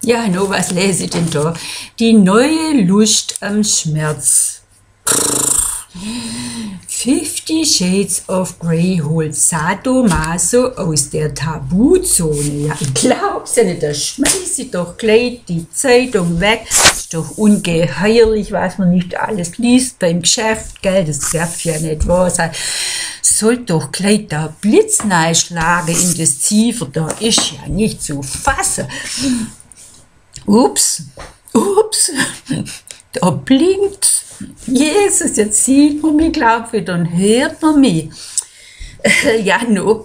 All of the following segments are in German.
Ja, no, was lese ich denn da? Die neue Lust am Schmerz. 50 Shades of Grey holt Sadomaso aus der Tabuzone. Ja, ich glaub's ja nicht, da schmeiß ich doch gleich die Zeitung weg. Ist doch ungeheuerlich, was man nicht alles liest beim Geschäft, gell, das darf ja nicht wahr sein. Sollte doch gleich der Blitz schlagen in das Ziefer, da ist ja nicht zu fassen. Ups, da blinkt. Jesus, jetzt sieht man mich, glaub ich, dann hört man mich. Ja, no,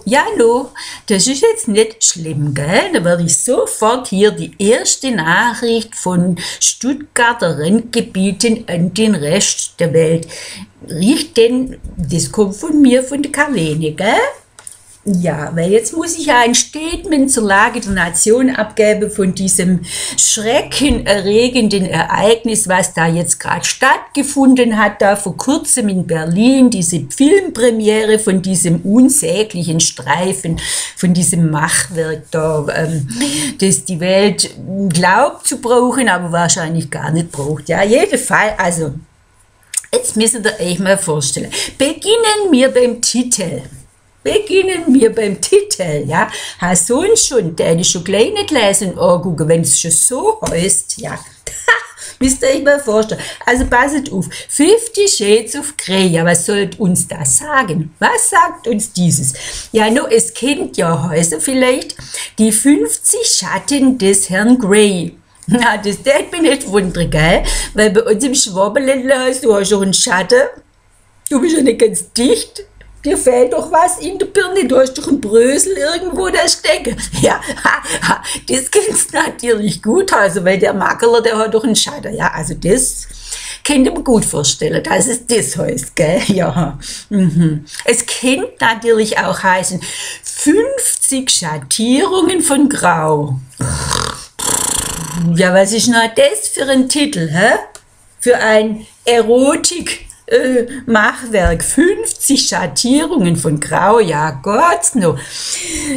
das ist jetzt nicht schlimm, gell? Da werde ich sofort hier die erste Nachricht von Stuttgarter Randgebieten an den Rest der Welt richten. Das kommt von mir, von der Karlene, gell? Ja, weil jetzt muss ich ja ein Statement zur Lage der Nation abgeben von diesem schreckenerregenden Ereignis, was da jetzt gerade stattgefunden hat, da vor kurzem in Berlin, diese Filmpremiere von diesem unsäglichen Streifen, von diesem Machwerk da, das die Welt glaubt zu brauchen, aber wahrscheinlich gar nicht braucht. Ja, jedenfalls, also, jetzt müsst ihr euch mal vorstellen. Beginnen wir beim Titel. Ja. Hast du ihn schon, den ich schon gleich nicht lesen und angucken, wenn es schon so heißt, ja. Müsst ihr euch mal vorstellen. Also passet auf. 50 Shades of Grey. Ja, was soll uns das sagen? Was sagt uns dieses? Ja, es kennt ja heißen vielleicht die 50 Schatten des Herrn Grey. Na, das tät mich nicht wundern, gell? Weil bei uns im Schwabenländler hast du auch schon einen Schatten. Du bist ja nicht ganz dicht. Dir fehlt doch was in der Birne, du hast doch einen Brösel irgendwo da stecken. Ja, das kennst du natürlich gut, also, weil der Makler, der hat doch einen Schatten. Ja, also das könnt ihr mir gut vorstellen, dass es das heißt, gell? Ja. Es könnte natürlich auch heißen, 50 Schattierungen von Grau. Ja, was ist denn das für ein Titel, hä? Für ein Machwerk, 50 Schattierungen von Grau, ja Gott, no.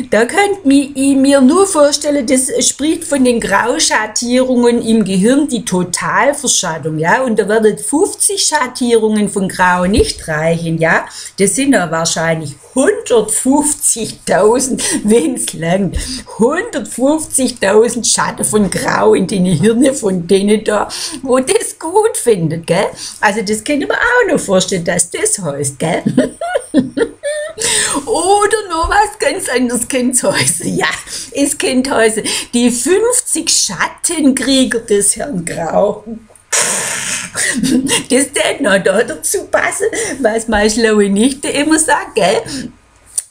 Da könnte ich mir nur vorstellen, das spricht von den Grauschattierungen im Gehirn, die Totalverschattung, ja, und da werden 50 Schattierungen von Grau nicht reichen, ja, das sind ja wahrscheinlich 150.000, wenn es langt, 150.000 Schatten von Grau in den Hirnen von denen da, wo das gut findet, gell, also das könnte man auch noch vorstellen, dass das heißt, gell? Oder noch was ganz anderes könnte es heißen. Ja, es könnte heißen, die 50 Schattenkrieger des Herrn Grau. Das tät noch da dazu passen, was meine schlaue Nichte immer sagt, gell?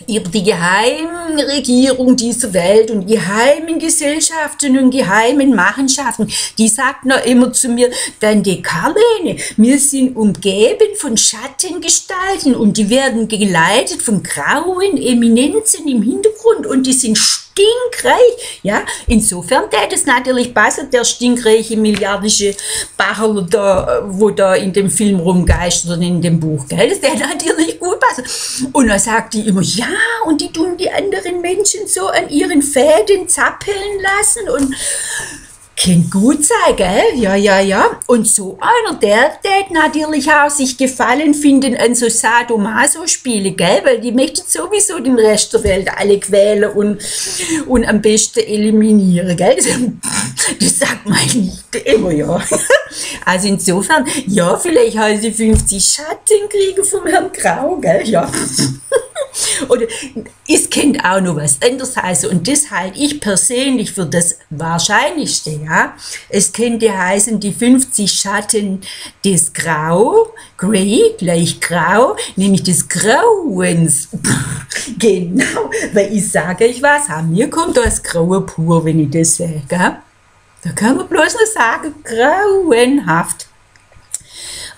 Über die geheimen Regierung dieser Welt und geheimen Gesellschaften und geheimen Machenschaften, die sagt noch immer zu mir, Tante Karlene, wir sind umgeben von Schattengestalten und die werden geleitet von grauen Eminenzen im Hintergrund und die sind stinkreich, ja, insofern täte es natürlich passen, der stinkreiche milliardische Bachel da, wo da in dem Film rumgeistert und in dem Buch, gell, das täte natürlich gut passen. Und dann sagt die immer, ja, und die tun die anderen Menschen so an ihren Fäden zappeln lassen und kann gut sein, gell? Ja. Und so einer, der natürlich auch sich Gefallen finden an so Sadomaso-Spiele, gell? Weil die möchten sowieso den Rest der Welt alle quälen und am besten eliminieren, gell? Das sagt meine Nichte immer, ja. Also insofern, ja, vielleicht heißt sie 50 Schattenkriege vom Herrn Grau, gell? Ja. Oder es könnte auch noch was anderes heißen und das halte ich persönlich für das Wahrscheinlichste, ja. Es könnte heißen, die 50 Schatten des Grey gleich Grau, nämlich des Grauens. Genau, weil ich sage euch was, mir kommt das Graue pur, wenn ich das sage, gell? Da kann man bloß nur sagen, grauenhaft.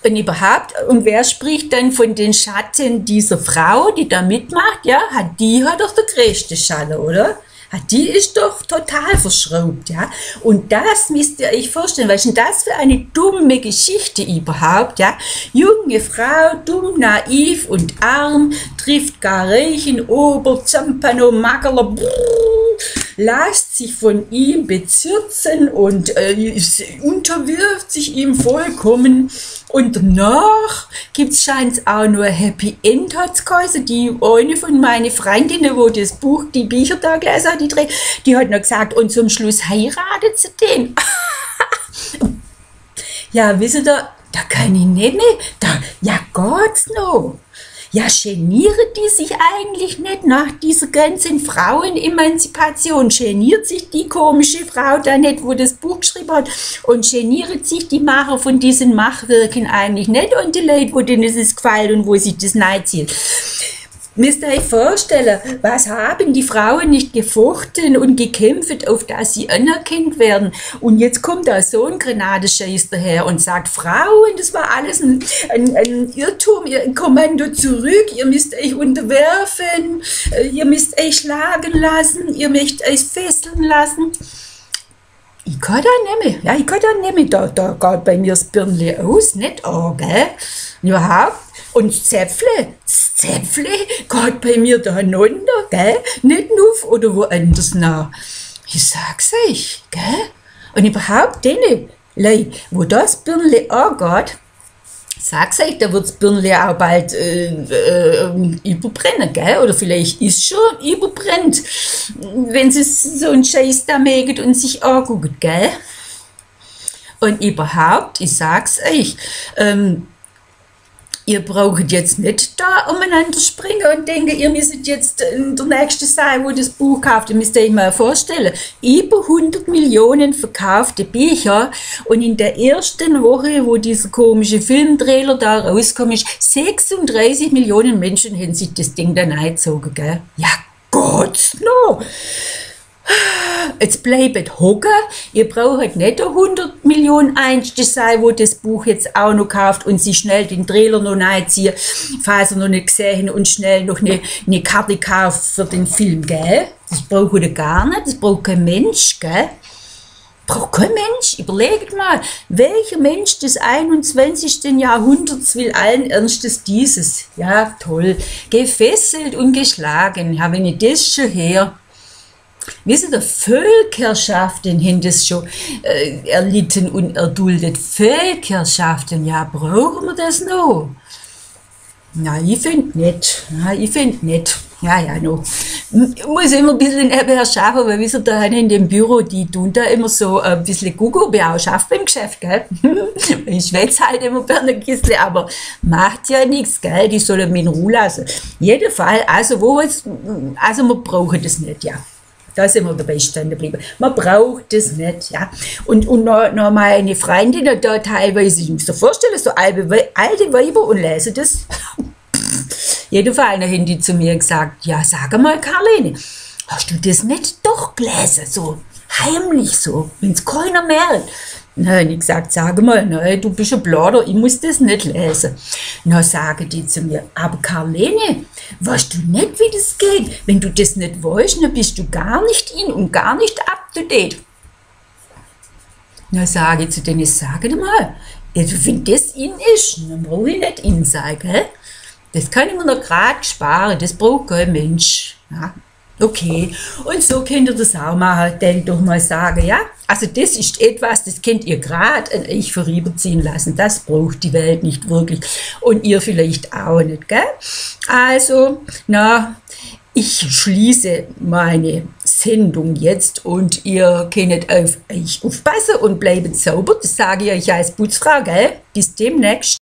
Und überhaupt, und wer spricht dann von den Schatten dieser Frau, die da mitmacht? Ja, die hat doch der größte Schatten, oder? Die ist doch total verschraubt, ja. Und das müsst ihr euch vorstellen, was ist denn das für eine dumme Geschichte überhaupt, ja. Junge Frau, dumm, naiv und arm, trifft gar reichen Oberzampano Magerler, lässt sich von ihm bezirzen und unterwirft sich ihm vollkommen. Und danach gibt's scheint's auch nur Happy End, hat's geheißen. Die eine von meinen Freundinnen, wo das Buch, die Bücher da gelesen hat, die hat noch gesagt, und zum Schluss heiratet sie den. Ja, wisst ihr, da kann ich nicht mehr, ja geht's noch. Ja, genieren die sich eigentlich nicht nach dieser ganzen Frauenemanzipation? Geniert sich die komische Frau da nicht, wo das Buch geschrieben hat? Und geniert sich die Macher von diesen Machwerken eigentlich nicht? Und die Leute, wo denen es gefällt und wo sich das reinzieht? Müsst ihr euch vorstellen, was haben die Frauen nicht gefochten und gekämpft, auf dass sie anerkannt werden? Und jetzt kommt da so ein Grenadescheiß daher und sagt, Frauen, das war alles ein Irrtum, ihr Kommando zurück, ihr müsst euch unterwerfen, ihr müsst euch schlagen lassen, ihr müsst euch fesseln lassen. Ich kann da nicht mehr, ja, ich kann da nicht mehr, da geht bei mir das Birnli aus, nicht an, gell? Überhaupt. Und das Zäpfle geht bei mir da runter, gell? Nicht nur oder woanders nach. Ich sag's euch, gell? Und überhaupt denen, Leute, wo das Birnli angeht, sag's euch, da wird das Birnli auch bald überbrennen, gell? Oder vielleicht ist schon überbrennt, wenn sie so einen Scheiß da mögen und sich angucken, gell? Und überhaupt, ich sag's euch, ihr braucht jetzt nicht da umeinander springen und denken, ihr müsst jetzt der Nächste sein, wo das Buch kauft. Ihr müsst euch mal vorstellen, über 100 Millionen verkaufte Bücher und in der ersten Woche, wo dieser komische Filmtrailer da rauskommt, ist 36 Millionen Menschen haben sich das Ding dann eingezogen, gell? Ja, Gott, no! Jetzt bleibt hocken, ihr braucht nicht 100 Millionen Einste sein, wo das Buch jetzt auch noch kauft und sich schnell den Trailer noch reinziehen, falls ihr noch nicht gesehen und schnell noch eine Karte kauft für den Film, gell? Das braucht ihr gar nicht, das braucht kein Mensch, gell? Braucht kein Mensch, überlegt mal, welcher Mensch des 21. Jahrhunderts will allen Ernstes dieses? Ja, toll, gefesselt und geschlagen, ja, wenn ich das schon her. Wisst ihr, Völkerschaften haben das schon erlitten und erduldet. Völkerschaften, ja, brauchen wir das noch? Na, ich finde nicht. Ja, noch. Ich muss immer ein bisschen nebenher schaffen, weil wisst ihr, da in dem Büro, die tun da immer so ein bisschen gucken, ob ich auch schaffe beim Geschäft, gell? Ich schwätze halt immer bei einer Kiste, aber macht ja nichts, gell? Die sollen mich in Ruhe lassen. Jedenfalls, also wir brauchen das nicht, ja. Da sind wir dabei stehen geblieben. Man braucht das nicht, ja. Und noch meine Freundin da teilweise, ich muss dir vorstellen, so alte Weiber und lesen das. Jedenfalls haben die zu mir gesagt, ja, sag mal, Karlene, hast du das nicht doch gelesen, so heimlich so, wenn's keiner merkt? Nein, ich gesagt, sag mal, nein, du bist ein Blader, ich muss das nicht lesen. Na, sagen die zu mir, aber Karlene, weißt du nicht, wie das geht? Wenn du das nicht weißt, dann bist du gar nicht in und gar nicht up to date. Na, sage ich zu denen, sag mal, wenn das in ist, dann brauche ich nicht in sein, gell? Das kann ich mir noch gerade sparen, das braucht kein Mensch. Ja. Okay, und so könnt ihr das auch machen, dann doch mal sagen, ja? Also das ist etwas, das könnt ihr gerade an euch vorüberziehen lassen, das braucht die Welt nicht wirklich und ihr vielleicht auch nicht, gell? Also, na, ich schließe meine Sendung jetzt und ihr könnt auf euch aufpassen und bleibt sauber, das sage ich euch als Putzfrau, gell? Bis demnächst.